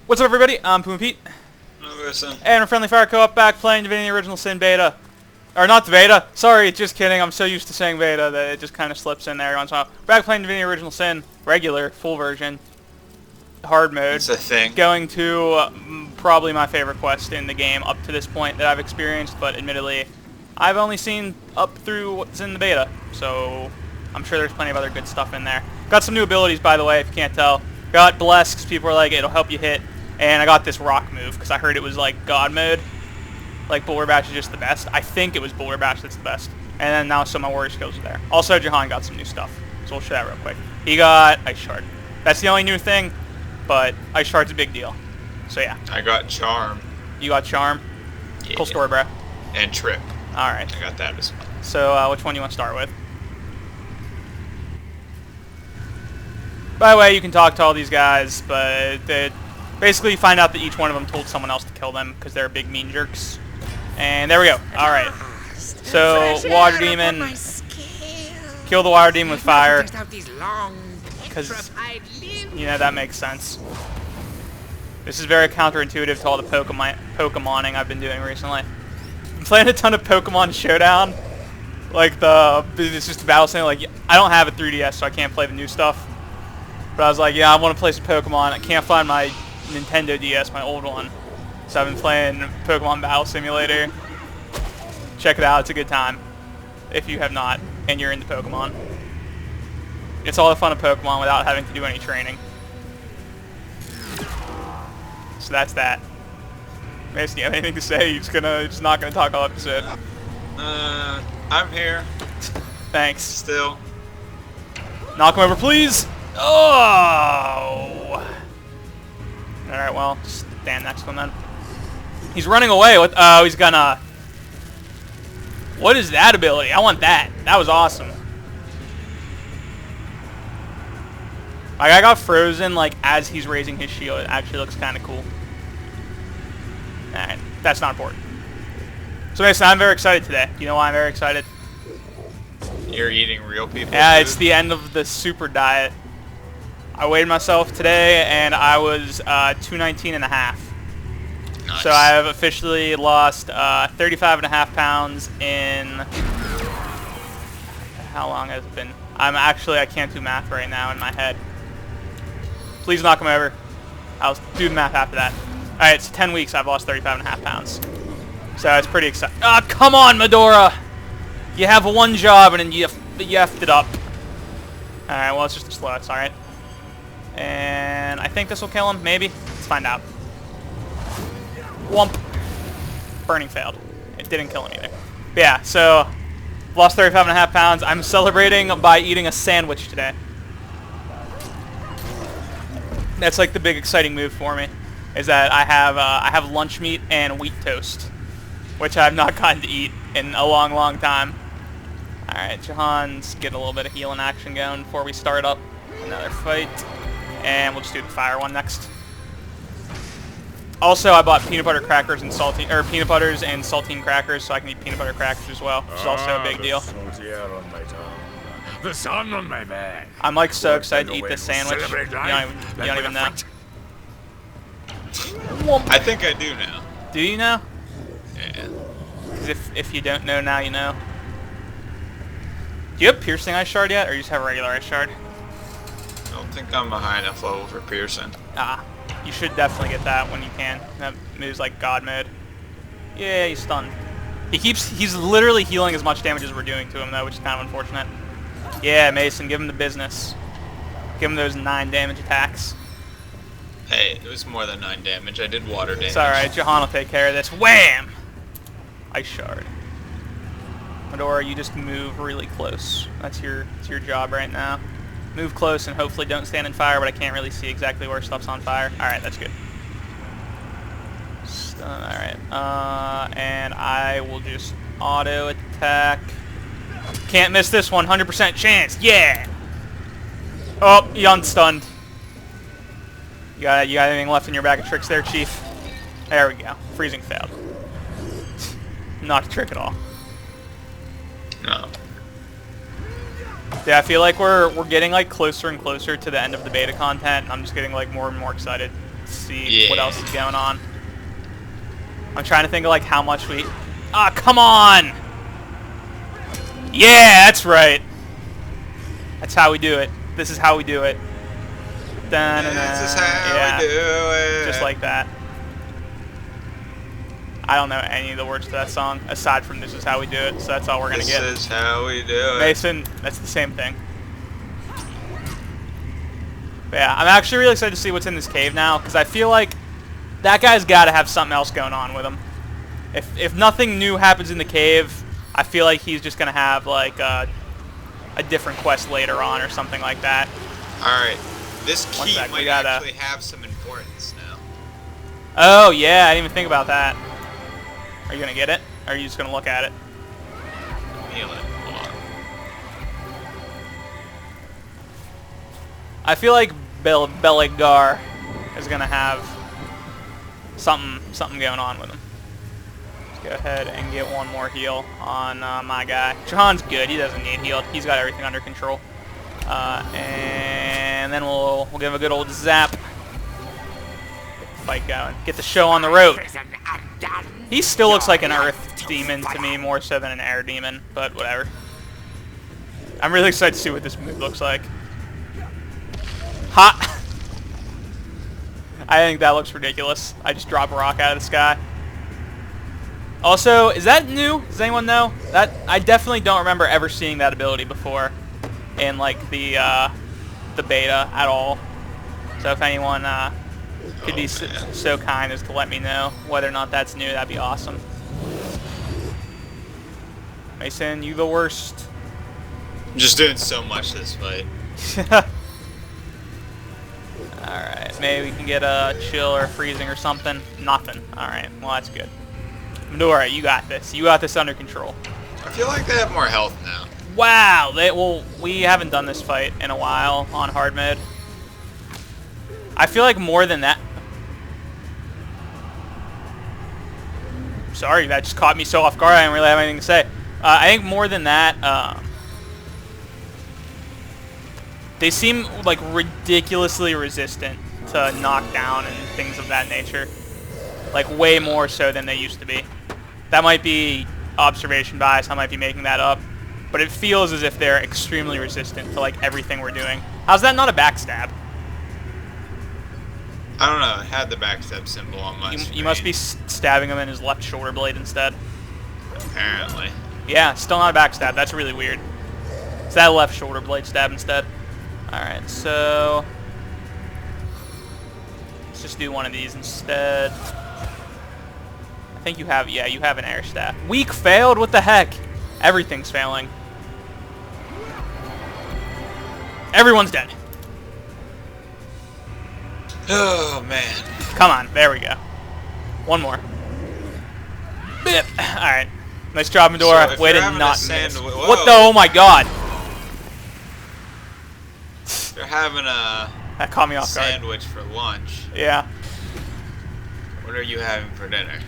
What's up, everybody? I'm Puma Pete. And our Friendly Fire Co-op back playing Divinity Original Sin Beta. Or not the beta. Sorry, just kidding. I'm so used to saying beta that it just kind of slips in there once in a while. Back playing Divinity Original Sin, regular, full version, hard mode. It's a thing. Going to probably my favorite quest in the game up to this point that I've experienced, but admittedly, I've only seen up through what's in the beta, so I'm sure there's plenty of other good stuff in there. Got some new abilities, by the way, if you can't tell. Got Bless, because people are like, it'll help you hit. And I got this rock move, because I heard it was like God mode. Like, Boulder Bash is just the best. I think it was Boulder Bash that's the best. And then now some of my warrior skills are there. Also, Jahan got some new stuff, so we'll show that real quick. He got Ice Shard. That's the only new thing, but Ice Shard's a big deal. So yeah. I got Charm. You got Charm? Yeah. Cool story, bro. And Trip. Alright. I got that as well. So, which one do you want to start with? By the way, you can talk to all these guys, but basically you find out that each one of them told someone else to kill them because they're big mean jerks. And there we go. Alright. So, Water Demon. Kill the Water Demon with fire. Because, you know, that makes sense. This is very counterintuitive to all the Pokemoning I've been doing recently. I'm playing a ton of Pokemon Showdown. Like, it's just a battle sim. Like, I don't have a 3DS, so I can't play the new stuff. But I was like, yeah, I want to play some Pokemon. I can't find my Nintendo DS, my old one. So I've been playing Pokemon Battle Simulator. Check it out. It's a good time. If you have not, and you're into Pokemon. It's all the fun of Pokemon without having to do any training. So that's that. Mason, you have anything to say? You're just not gonna talk all episode. I'm here. Thanks. Still. Knock him over, please. Oh. Alright, well, just stand next to him then. He's running away. What? Oh, he's gonna... What is that ability? I want that. That was awesome. Like, I got frozen, like, as he's raising his shield. It actually looks kind of cool. Alright, that's not important. So, Mason, I'm very excited today. Do you know why I'm very excited? You're eating real people. Yeah, food? it's the end of the super diet. I weighed myself today, and I was 219 and a half. Nice. So I have officially lost 35 and a half pounds in... How long has it been? I can't do math right now in my head. Please knock him over. I'll do the math after that. Alright, it's 10 weeks I've lost 35 and a half pounds. So it's pretty exciting. Ah, come on, Medora! You have one job and then you effed it up. Alright, well, it's just a slow. It's alright. And I think this will kill him, maybe. Let's find out. Whomp. Burning failed. It didn't kill him either. But yeah, so lost 35 and a half pounds. I'm celebrating by eating a sandwich today. That's like the big exciting move for me, is that I have lunch meat and wheat toast, which I've not gotten to eat in a long, long time. Alright, Jahan's get a little bit of healing action going before we start up another fight. And we'll just do the fire one next. Also, I bought peanut butter crackers and peanut butters and saltine crackers, so I can eat peanut butter crackers as well, which is also a big deal. The sun on my back. I'm like so excited to eat this sandwich. You don't even know. I think I do now. Do you know? Yeah. 'Cause if you don't know now, you know. Do you have piercing ice shard yet, or you just have a regular ice shard? I don't think I'm a high enough level for Pearson. Ah, you should definitely get that when you can. That move's like God mode. Yeah, he's stunned. He's literally healing as much damage as we're doing to him though, which is kind of unfortunate. Yeah, Mason, give him the business. Give him those 9 damage attacks. Hey, it was more than 9 damage. I did water damage. It's alright, Jahan will take care of this. Wham! Ice shard. Medora, you just move really close. That's your job right now. Move close and hopefully don't stand in fire, but I can't really see exactly where stuff's on fire. Alright, that's good. Alright, and I will just auto attack. Can't miss this one, 100% chance. Yeah! Oh, you unstunned. You got anything left in your bag of tricks there, Chief? There we go. Freezing failed. Not a trick at all. No. Yeah, I feel like we're getting like closer and closer to the end of the beta content. I'm just getting like more and more excited. to see what else is going on. I'm trying to think of like how much we... Ah, come on! Yeah, that's right. That's how we do it. This is how we do it. This is how we do it. Just like that. I don't know any of the words to that song, aside from This Is How We Do It, so that's all we're going to get. This is how we do it. Mason, that's the same thing. But yeah, I'm actually really excited to see what's in this cave now, because I feel like that guy's got to have something else going on with him. If nothing new happens in the cave, I feel like he's just going to have like a different quest later on or something like that. Alright, this key sec, might actually have some importance now. Oh yeah, I didn't even think about that. Are you going to get it? Or are you just going to look at it? Heal it. Hold on. I feel like Bellagar is going to have something going on with him. Let's go ahead and get one more heal on my guy. John's good. He doesn't need healed. He's got everything under control. And then we'll give him a good old zap. Get the fight going. Get the show on the road. He still looks like an earth demon to me, more so than an air demon, but whatever. I'm really excited to see what this move looks like. Ha! I think that looks ridiculous. I just drop a rock out of the sky. Also, is that new? Does anyone know? That I definitely don't remember ever seeing that ability before in like the beta at all. So if anyone could be so kind as to let me know whether or not that's new, that'd be awesome. Mason, you the worst. I'm just doing so much this fight. Alright, maybe we can get a chill or a freezing or something. Nothing. Alright, well that's good. Medora, you got this. You got this under control. I feel like they have more health now. Wow! Well, we haven't done this fight in a while on hard mode. I feel like more than that... Sorry, that just caught me so off guard. I didn't really have anything to say. I think more than that, they seem like ridiculously resistant to knockdown and things of that nature. Like way more so than they used to be. That might be observation bias. I might be making that up. But it feels as if they're extremely resistant to like everything we're doing. How's that not a backstab? I don't know. It had the backstab symbol on my screen. You must be stabbing him in his left shoulder blade instead. Apparently. Yeah, still not a backstab. That's really weird. Is that a left shoulder blade stab instead? Alright, so... let's just do one of these instead. I think you have... yeah, you have an air staff. Weak failed? What the heck? Everything's failing. Everyone's dead. Oh, man. Come on, there we go. One more. Bip. Alright. Nice job, Medora. So way to having not a miss. Whoa. What the... oh my god. They're having a That caught me off guard. sandwich for lunch. Yeah. What are you having for dinner?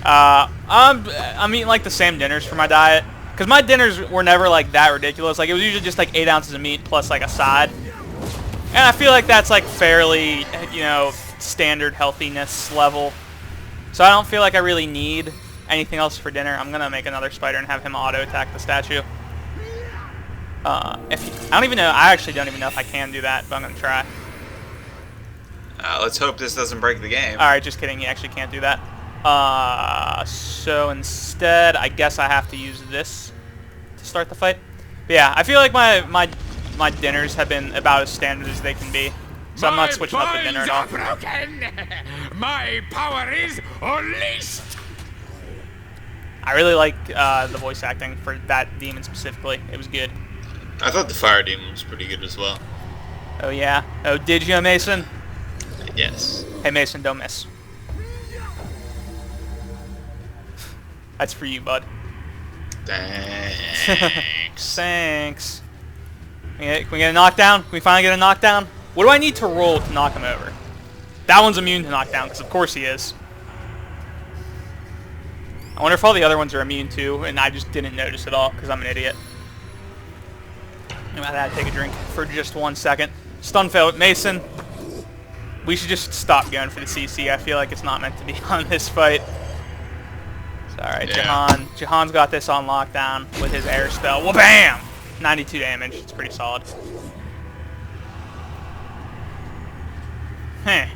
I'm eating like the same dinners for my diet. Because my dinners were never like that ridiculous. Like it was usually just like 8 ounces of meat plus like a side. And I feel like that's like fairly, you know, standard healthiness level. So I don't feel like I really need anything else for dinner. I'm going to make another spider and have him auto attack the statue. I don't even know. I actually don't even know if I can do that, but I'm going to try. Let's hope this doesn't break the game. Alright, just kidding. You actually can't do that. So instead, I guess I have to use this to start the fight. But yeah, I feel like my dinners have been about as standard as they can be. So I'm not switching up the dinner at all. Broken. My power is unleashed. I really like the voice acting for that demon specifically. It was good. I thought the fire demon was pretty good as well. Oh yeah? Oh, did you, Mason? Yes. Hey Mason, don't miss. That's for you, bud. Thanks. Thanks. Can we get a knockdown? Can we finally get a knockdown? What do I need to roll to knock him over? That one's immune to knockdown, because of course he is. I wonder if all the other ones are immune too, and I just didn't notice at all, because I'm an idiot. I'm about to take a drink for just 1 second. Stun fail, Mason. We should just stop going for the CC. I feel like it's not meant to be on this fight. So, alright, Yeah. Jahan's got this on lockdown with his air spell. Well, bam! 92 damage. It's pretty solid. Huh.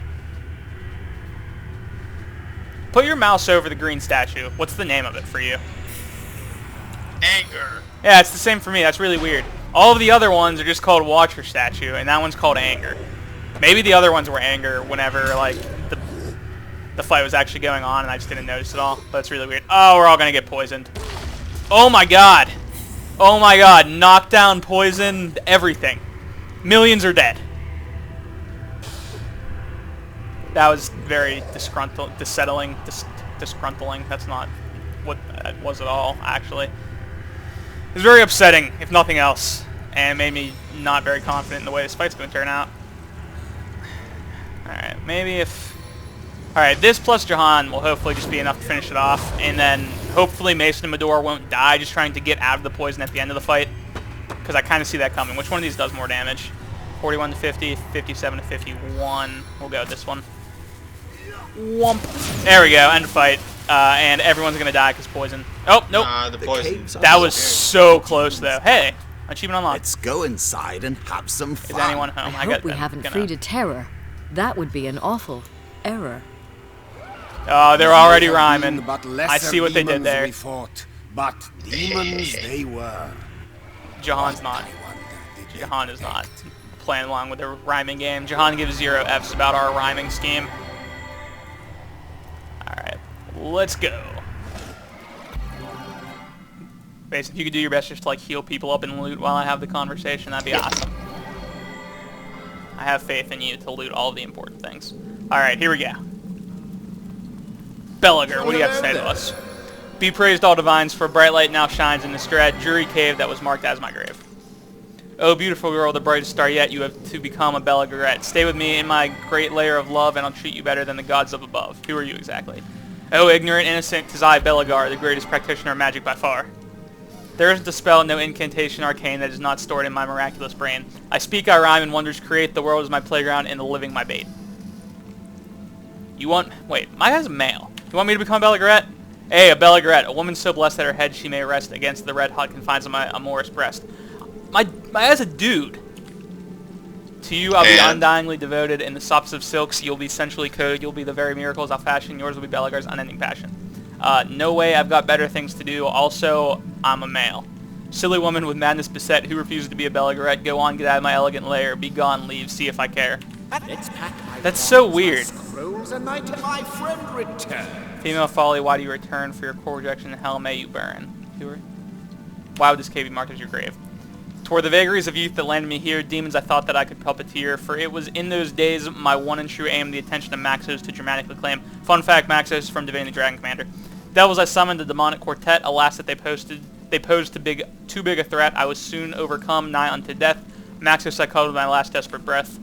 Put your mouse over the green statue. What's the name of it for you? Anger. Yeah, it's the same for me. That's really weird. All of the other ones are just called Watcher Statue, and that one's called Anger. Maybe the other ones were Anger whenever, like, the fight was actually going on, and I just didn't notice it all. But it's really weird. Oh, we're all gonna get poisoned. Oh my god. Oh my god. Knockdown, poison, everything. Millions are dead. That was very disgruntling. That's not what that was at all, actually. It was very upsetting, if nothing else, and made me not very confident in the way this fight's going to turn out. Alright, maybe if... Alright, this plus Jahan will hopefully just be enough to finish it off, and then hopefully Mason and Medora won't die just trying to get out of the poison at the end of the fight, because I kind of see that coming. Which one of these does more damage? 41 to 50, 57 to 51. We'll go with this one. Whomp. There we go, end of fight. And everyone's going to die because poison. Oh, nope. The poison. That was so close, though. Hey, achievement unlocked. Let's go inside and have some fun. Is anyone home? I hope we haven't freed a terror. That would be an awful error. Oh, they're already rhyming. But I see what they did there. we fought, but demons they were. Jahan's not. Jahan is not playing along with their rhyming game. Jahan gives 0 Fs about our rhyming scheme. Alright, let's go. Basically, if you could do your best just to like heal people up and loot while I have the conversation, that'd be awesome. I have faith in you to loot all of the important things. Alright, here we go. Bellagar, what do you have to say to us? Be praised, all divines, for bright light now shines in this dread jury cave that was marked as my grave. Oh, beautiful girl, the brightest star yet, you have to become a Bellagarette. Stay with me in my great lair of love, and I'll treat you better than the gods up above. Who are you exactly? Oh, ignorant, innocent, 'tis I, Bellagar, the greatest practitioner of magic by far. There isn't a spell, no incantation arcane that is not stored in my miraculous brain. I speak, I rhyme, and wonders create. The world is my playground, and the living my bait. You want... Wait, my guy's a male. You want me to become a Bellagarette? Hey, a Bellagarette, a woman so blessed that her head she may rest against the red-hot confines of my amorous breast. My guy's a dude. To you I'll be undyingly devoted. In the sops of silks you'll be sensually coded. You'll be the very miracles I'll fashion. Yours will be Bellagar's unending passion. No way, I've got better things to do. Also, I'm a male. Silly woman with madness beset who refuses to be a Bellagarette. Go on, get out of my elegant lair. Be gone, leave, see if I care. That's so weird. Female folly, why do you return? For your core rejection in hell may you burn. Why would this cave be marked as your grave? Toward the vagaries of youth that landed me here, demons I thought that I could puppeteer, for it was in those days my one and true aim, the attention of Maxos to dramatically claim. Fun fact, Maxos is from Divinity Dragon Commander. Devils I summoned, the demonic quartet, alas that they posed too big a threat. I was soon overcome, nigh unto death. Maxos I called with my last desperate breath.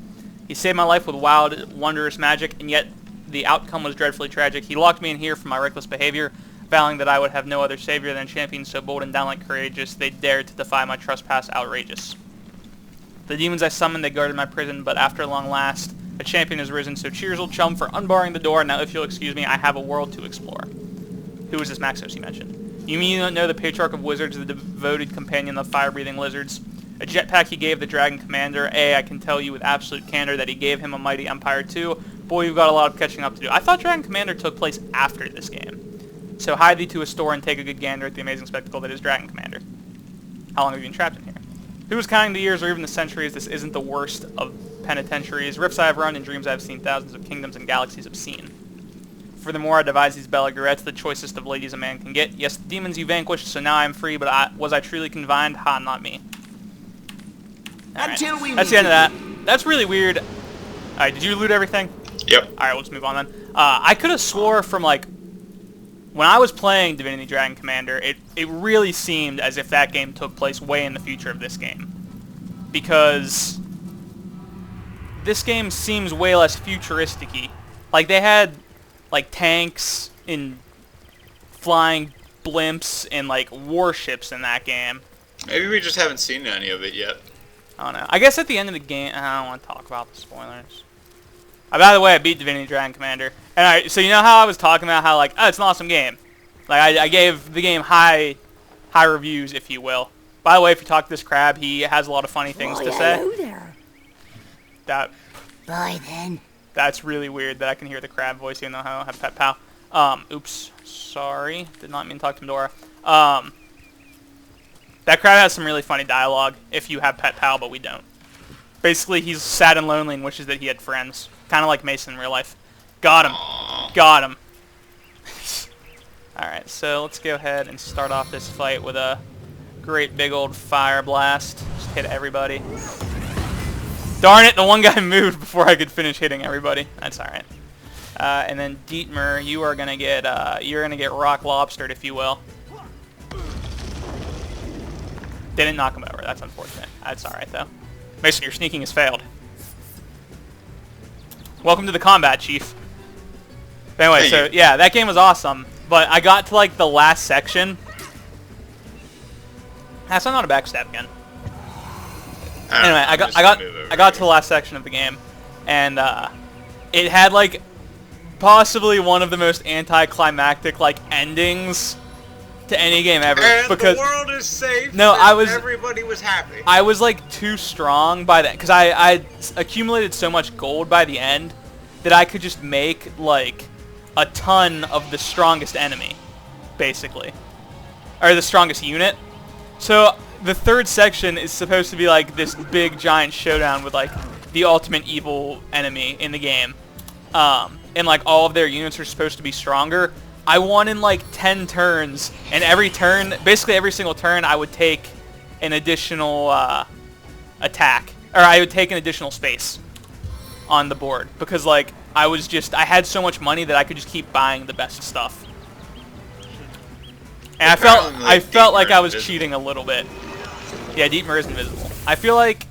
He saved my life with wild, wondrous magic, and yet the outcome was dreadfully tragic. He locked me in here for my reckless behavior, vowing that I would have no other savior than champions so bold and downright courageous, they dared to defy my trespass outrageous. The demons I summoned, they guarded my prison, but after long last, a champion has risen, so cheers, old chum, for unbarring the door. Now, if you'll excuse me, I have a world to explore. Who is this Maxos you mentioned? You mean you don't know the patriarch of wizards, the devoted companion of fire-breathing lizards? A jetpack he gave the Dragon Commander. I can tell you with absolute candor that he gave him a mighty empire too. Boy, you've got a lot of catching up to do. I thought Dragon Commander took place after this game. So hide thee to a store and take a good gander at the amazing spectacle that is Dragon Commander. How long have you been trapped in here? Who is counting the years or even the centuries? This isn't the worst of penitentiaries. Rifts I have run and dreams I have seen, thousands of kingdoms and galaxies have seen. Furthermore, I devised these Bellagarettes, the choicest of ladies a man can get. Yes, the demons you vanquished, so now I am free, but was I truly confined? Ha, not me. Right. That's the end of that. That's really weird. Alright, did you loot everything? Yep. Alright, let's move on then. I could have swore from, like, when I was playing Divinity Dragon Commander, it really seemed as if that game took place way in the future of this game. Because this game seems way less futuristic-y. Like, they had, like, tanks and flying blimps and, like, warships in that game. Maybe we just haven't seen any of it yet. I don't know. I guess at the end of the game, I don't want to talk about the spoilers. By the way, I beat Divinity Dragon Commander. And so you know how I was talking about how, like, oh, it's an awesome game. Like, I gave the game high reviews, if you will. By the way, if you talk to this crab, he has a lot of funny things to say. Hello there. Bye then. That's really weird that I can hear the crab voice even though I don't have Pet Pal. Oops. Sorry. Did not mean to talk to Medora. That crab has some really funny dialogue if you have Pet Pal, but we don't. Basically, he's sad and lonely and wishes that he had friends. Kind of like Mason in real life. Got him. Got him. Alright, so let's go ahead and start off this fight with a great big old fire blast. Just hit everybody. Darn it, the one guy moved before I could finish hitting everybody. That's alright. And then Dietmar, you are gonna get rock lobstered, if you will. Didn't knock him over. That's unfortunate. That's alright though. Mason, your sneaking has failed. Welcome to the combat, Chief. But anyway, so yeah, that game was awesome. But I got to like the last section. That's not a backstab again. Anyway, I got to the last section of the game, and it had like possibly one of the most anticlimactic like endings to any game ever. And because the world is safe. No, everybody was happy. I was like too strong by that because I accumulated so much gold by the end that I could just make like a ton of the strongest enemy, basically, or the strongest unit. So the third section is supposed to be like this big giant showdown with like the ultimate evil enemy in the game, and like all of their units are supposed to be stronger. I won in like 10 turns, and every turn, basically every single turn, I would take an additional attack, or I would take an additional space on the board because like I had so much money that I could just keep buying the best stuff. And I felt like I was cheating a little bit. Yeah, Dietmar is invisible. I feel like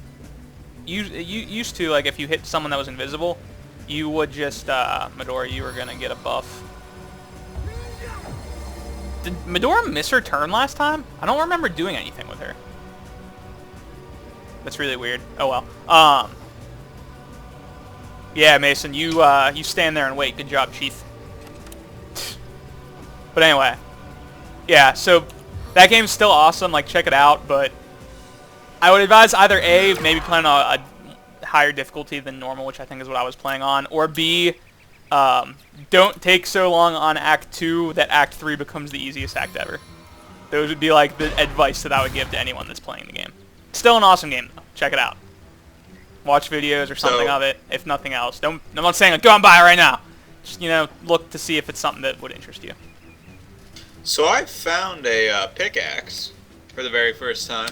you used to, like, if you hit someone that was invisible, you would just, Medora, you were gonna get a buff. Did Medora miss her turn last time? I don't remember doing anything with her. That's really weird. Oh well. Yeah, Mason, you stand there and wait. Good job, Chief. But anyway, yeah. So that game's still awesome. Like, check it out. But I would advise either A, maybe playing a higher difficulty than normal, which I think is what I was playing on, or B, don't take so long on Act 2 that Act 3 becomes the easiest act ever. Those would be like the advice that I would give to anyone that's playing the game. Still an awesome game, though. Check it out. Watch videos or something of it, if nothing else. I'm not saying like, go and buy it right now. Just, you know, look to see if it's something that would interest you. So I found a pickaxe for the very first time.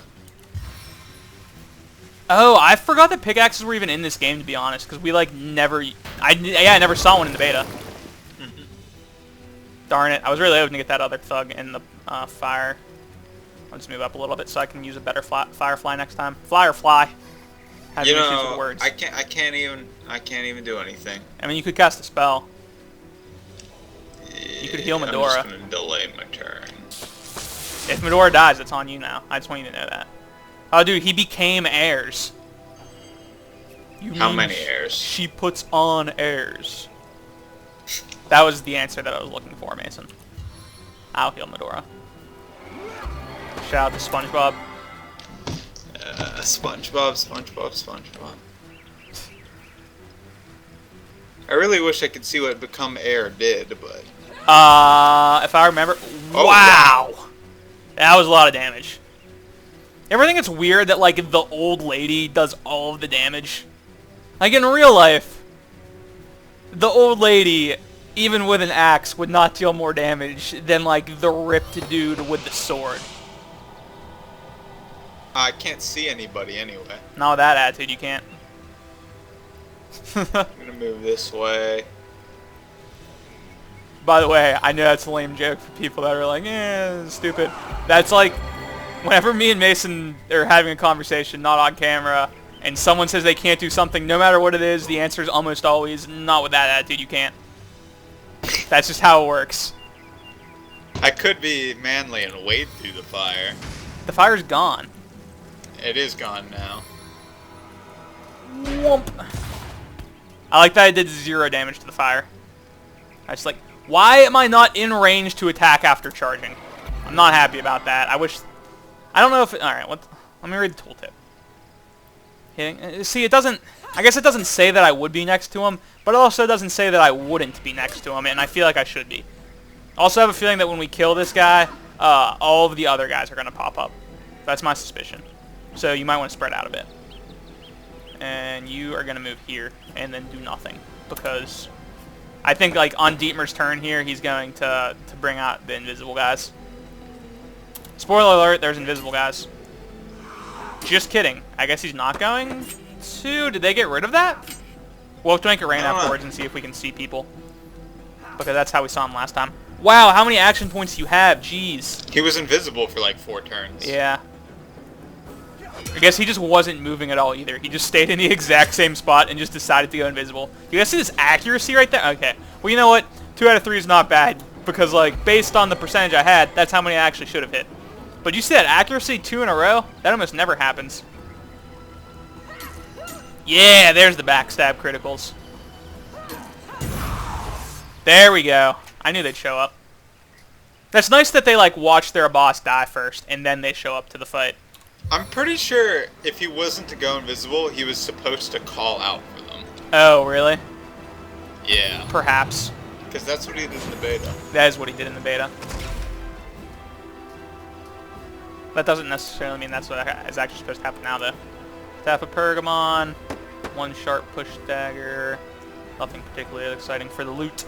Oh, I forgot that pickaxes were even in this game, to be honest, because we like never. I never saw one in the beta. Darn it! I was really hoping to get that other thug in the fire. I'll just move up a little bit so I can use a better firefly next time. Fly or fly? You know, words. I can't even do anything. I mean, you could cast a spell. You could heal Medora. I'm just gonna delay my turn. If Medora dies, it's on you now. I just want you to know that. Oh, dude, he became heirs. How many heirs? She puts on heirs. That was the answer that I was looking for, Mason. I'll heal Medora. Shout out to SpongeBob. SpongeBob. I really wish I could see what Become Heir did, but... if I remember... Oh, wow! That was a lot of damage. Ever think it's weird that, like, the old lady does all of the damage? Like, in real life, the old lady, even with an axe, would not deal more damage than, like, the ripped dude with the sword. I can't see anybody anyway. Not with that attitude, you can't. I'm gonna move this way. By the way, I know that's a lame joke for people that are like, eh, stupid. That's like, whenever me and Mason are having a conversation, not on camera, and someone says they can't do something, no matter what it is, the answer is almost always, not with that attitude, you can't. That's just how it works. I could be manly and wade through the fire. The fire's gone. It is gone now. Whoomp. I like that I did 0 damage to the fire. I just like, why am I not in range to attack after charging? I'm not happy about that. I don't know if, alright, let me read the tooltip. Hitting, see, it doesn't, I guess it doesn't say that I would be next to him, but it also doesn't say that I wouldn't be next to him, and I feel like I should be. Also have a feeling that when we kill this guy, all of the other guys are going to pop up. That's my suspicion. So you might want to spread out a bit. And you are going to move here and then do nothing. Because I think like on Dietmar's turn here, he's going to bring out the invisible guys. Spoiler alert, there's invisible guys. Just kidding. I guess he's not going to. Did they get rid of that? We'll have to make it rain afterwards and see if we can see people. Because that's how we saw him last time. Wow, how many action points do you have? Jeez. He was invisible for like 4 turns. Yeah. I guess he just wasn't moving at all either. He just stayed in the exact same spot and just decided to go invisible. You guys see this accuracy right there? Okay. Well, you know what? 2 out of 3 is not bad. Because, like, based on the percentage I had, that's how many I actually should have hit. But you see that accuracy 2 in a row? That almost never happens. Yeah, there's the backstab criticals. There we go. I knew they'd show up. That's nice that they, like, watch their boss die first, and then they show up to the fight. I'm pretty sure if he wasn't to go invisible, he was supposed to call out for them. Oh, really? Yeah. Perhaps. Because that's what he did in the beta. That is what he did in the beta. That doesn't necessarily mean that's what is actually supposed to happen now, though. Staff of Pergamon, 1 sharp push dagger. Nothing particularly exciting for the loot.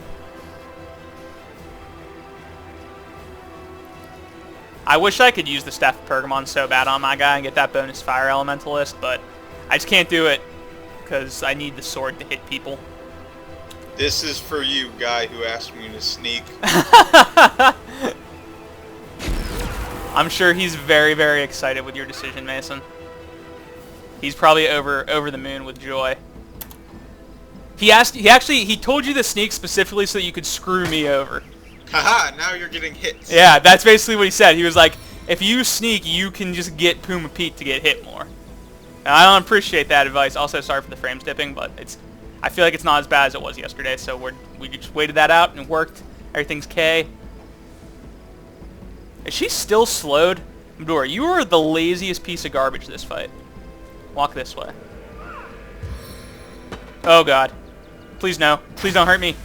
I wish I could use the Staff of Pergamon so bad on my guy and get that bonus Fire Elementalist, but I just can't do it because I need the sword to hit people. This is for you, guy who asked me to sneak. I'm sure he's very, very excited with your decision, Mason. He's probably over the moon with joy. He told you to sneak specifically so that you could screw me over. Haha, now you're getting hits. Yeah, that's basically what he said. He was like, if you sneak, you can just get Puma Pete to get hit more. And I don't appreciate that advice. Also, sorry for the frames dipping, but I feel like it's not as bad as it was yesterday, so we just waited that out and it worked. Everything's K. Is she still slowed? Medora, you are the laziest piece of garbage this fight. Walk this way. Oh, God. Please, no. Please don't hurt me.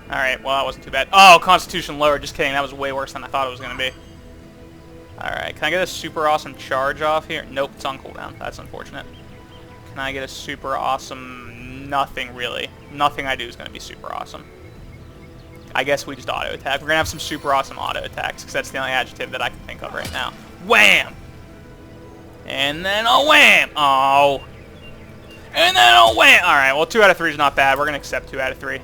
Alright, well, that wasn't too bad. Oh, Constitution lower. Just kidding. That was way worse than I thought it was going to be. Alright, can I get a super awesome charge off here? Nope, it's on cooldown. That's unfortunate. Can I get a super awesome... Nothing, really. Nothing I do is going to be super awesome. I guess we just auto attack. We're going to have some super awesome auto attacks, because that's the only adjective that I can think of right now. Wham! And then a wham! Oh. And then a wham! Alright, well, 2 out of 3 is not bad. We're going to accept 2 out of 3.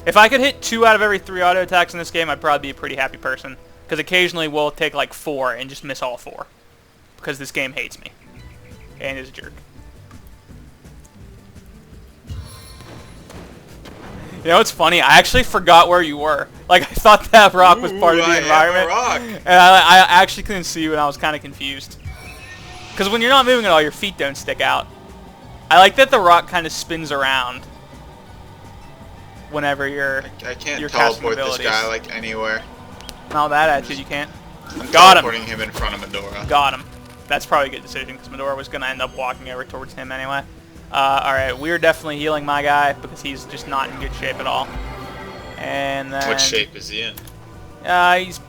If I could hit 2 out of every 3 auto attacks in this game, I'd probably be a pretty happy person. Because occasionally we'll take like 4 and just miss all 4. Because this game hates me. And is a jerk. You know what's funny? I actually forgot where you were. Like, I thought that rock was part of the environment. Rock. And I actually couldn't see you and I was kind of confused. Because when you're not moving at all, your feet don't stick out. I like that the rock kind of spins around. Whenever I can't teleport this guy like anywhere. No, that attitude you can't. I'm Got him. teleporting him in front of Medora. Got him. That's probably a good decision because Medora was going to end up walking over towards him anyway. Alright, we're definitely healing my guy because he's just not in good shape at all. And then... What shape is he in? He's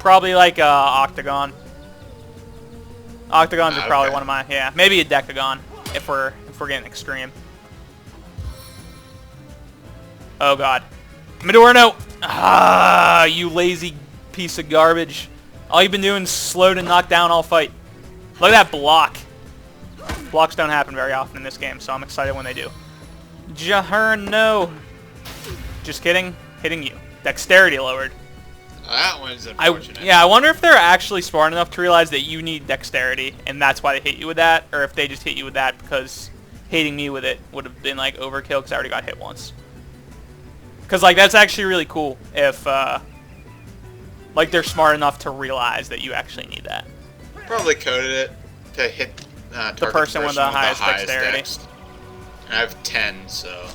probably like Octagon. Octagons are probably one of my... Yeah, maybe a Decagon if we're getting extreme. Oh, God. Medora, no! Ah, you lazy piece of garbage. All you've been doing is slow to knock down all fight. Look at that block. Blocks don't happen very often in this game, so I'm excited when they do. Jahern, no. Just kidding. Hitting you. Dexterity lowered. That one's unfortunate. Yeah, I wonder if they're actually smart enough to realize that you need dexterity, and that's why they hit you with that, or if they just hit you with that because hitting me with it would have been, like, overkill because I already got hit once. Because, like, that's actually really cool if, like, they're smart enough to realize that you actually need that. Probably coded it to hit the person with the highest dexterity. And I have 10, so...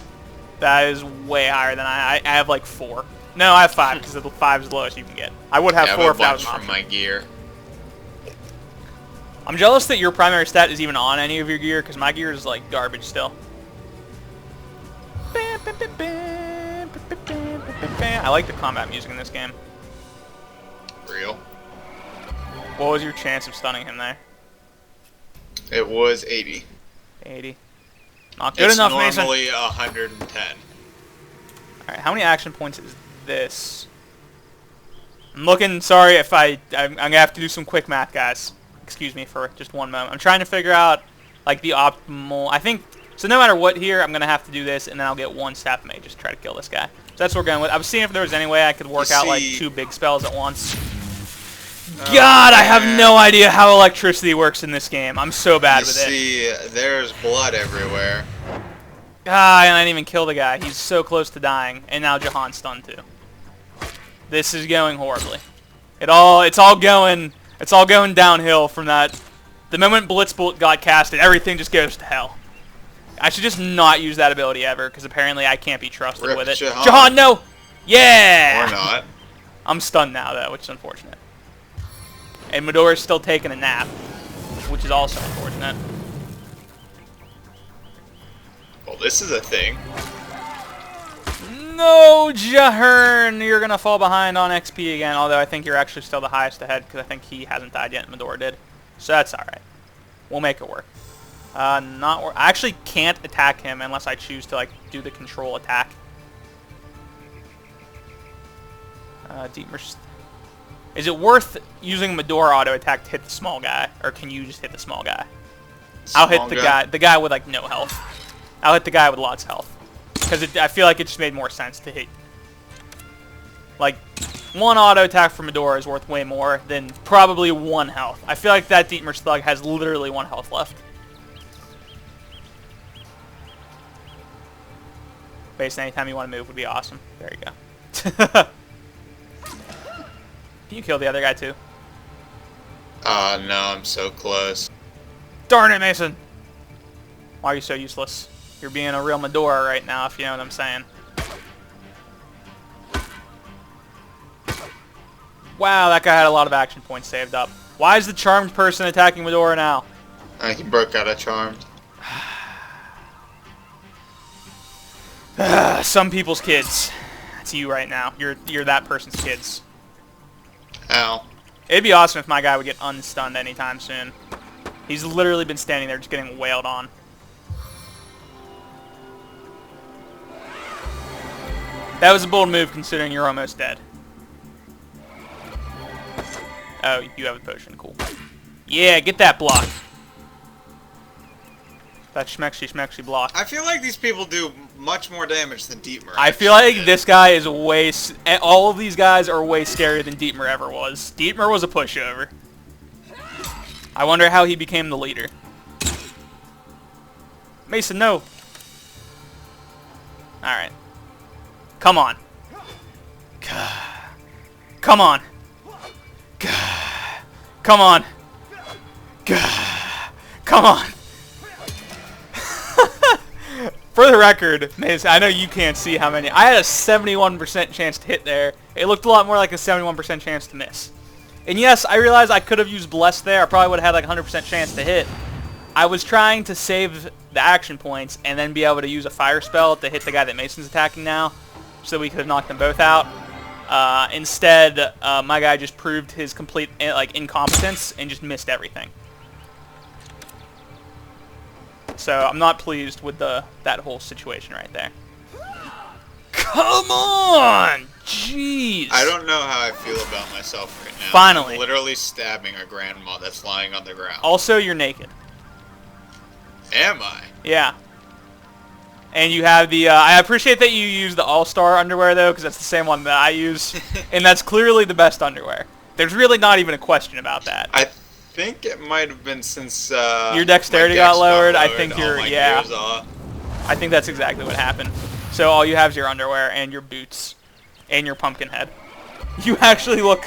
That is way higher than I have like 4. No, I have 5 because the 5 is the lowest you can get. I would have Yeah, I 4 have if a that was bunch an from option. my gear. I'm jealous that your primary stat is even on any of your gear because my gear is like garbage still. I like the combat music in this game. Real. What was your chance of stunning him there? It was 80. 80. Not good enough, It's Mason. normally 110. Alright, how many action points is this? I'm looking, sorry if I'm gonna have to do some quick math, guys. Excuse me for just one moment. I'm trying to figure out, like, the optimal, I think, so no matter what here, I'm gonna have to do this, and then I'll get 1 staff mage just to try to kill this guy. So that's what we're going with. I was seeing if there was any way I could work out, like, 2 big spells at once. God, I have no idea how electricity works in this game. I'm so bad with it. See, there's blood everywhere. Ah, and I didn't even kill the guy. He's so close to dying, and now Jahan's stunned too. This is going horribly. It's all going downhill from that. The moment Blitz Bolt got casted, everything just goes to hell. I should just not use that ability ever, because apparently I can't be trusted Rip with it. Jahan. Jahan, no! Yeah! Or not. I'm stunned now, though, which is unfortunate. And Medora's still taking a nap, which is also unfortunate. Well, this is a thing. No, Jahan, you're going to fall behind on XP again, although I think you're actually still the highest ahead, because I think he hasn't died yet and Medora did. So that's alright. We'll make it work. I actually can't attack him unless I choose to, like, do the control attack. Is it worth using Medora auto attack to hit the small guy, or can you just hit the small guy? I'll hit the guy with like no health. I'll hit the guy with lots of health, because I feel like it just made more sense to hit. Like, 1 auto attack from Medora is worth way more than probably 1 health. I feel like that Dietmar Slug has literally 1 health left. Based on any time you want to move would be awesome. There you go. Can you kill the other guy too? No, I'm so close. Darn it, Mason! Why are you so useless? You're being a real Medora right now, if you know what I'm saying. Wow, that guy had a lot of action points saved up. Why is the charmed person attacking Medora now? I think he broke out of charmed. Some people's kids. That's you right now. You're that person's kids. Ow. It'd be awesome if my guy would get unstunned anytime soon. He's literally been standing there just getting wailed on. That was a bold move considering you're almost dead. Oh, you have a potion. Cool. Yeah, get that block. That schmexy block. I feel like these people do much more damage than Dietmar. I feel like this guy is way... all of these guys are way scarier than Dietmar ever was. Dietmar was a pushover. I wonder how he became the leader. Mason, no. Alright. Come on. Come on. Come on. Come on. For the record, Mason, I know you can't see how many. I had a 71% chance to hit there. It looked a lot more like a 71% chance to miss. And yes, I realize I could have used Bless there. I probably would have had like 100% chance to hit. I was trying to save the action points and then be able to use a fire spell to hit the guy that Mason's attacking now, so we could have knocked them both out. Instead, my guy just proved his complete incompetence and just missed everything. So I'm not pleased with that whole situation right there. Come on! Jeez! I don't know how I feel about myself right now. Finally. I'm literally stabbing a grandma that's lying on the ground. Also, you're naked. Am I? Yeah. And you have the, I appreciate that you use the All-Star underwear, though, because that's the same one that I use. And that's clearly the best underwear. There's really not even a question about that. I think it might have been since, your dexterity got lowered. I think all my yeah. gears off. I think that's exactly what happened. So all you have is your underwear and your boots and your pumpkin head. You actually look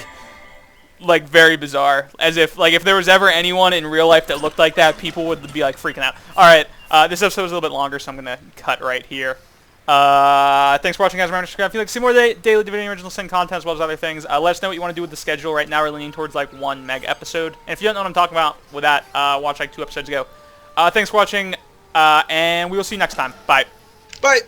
like very bizarre, as if if there was ever anyone in real life that looked like that, people would be like freaking out. All right, this episode was a little bit longer, so I'm gonna cut right here. Thanks for watching, guys. Remember to subscribe if you'd like to see more daily Divinity Original Sin content as well as other things. Let us know what you want to do with the schedule. Right now, we're leaning towards like 1 meg episode. And if you don't know what I'm talking about with that, watch like 2 episodes ago. Thanks for watching, and we will see you next time. Bye. Bye.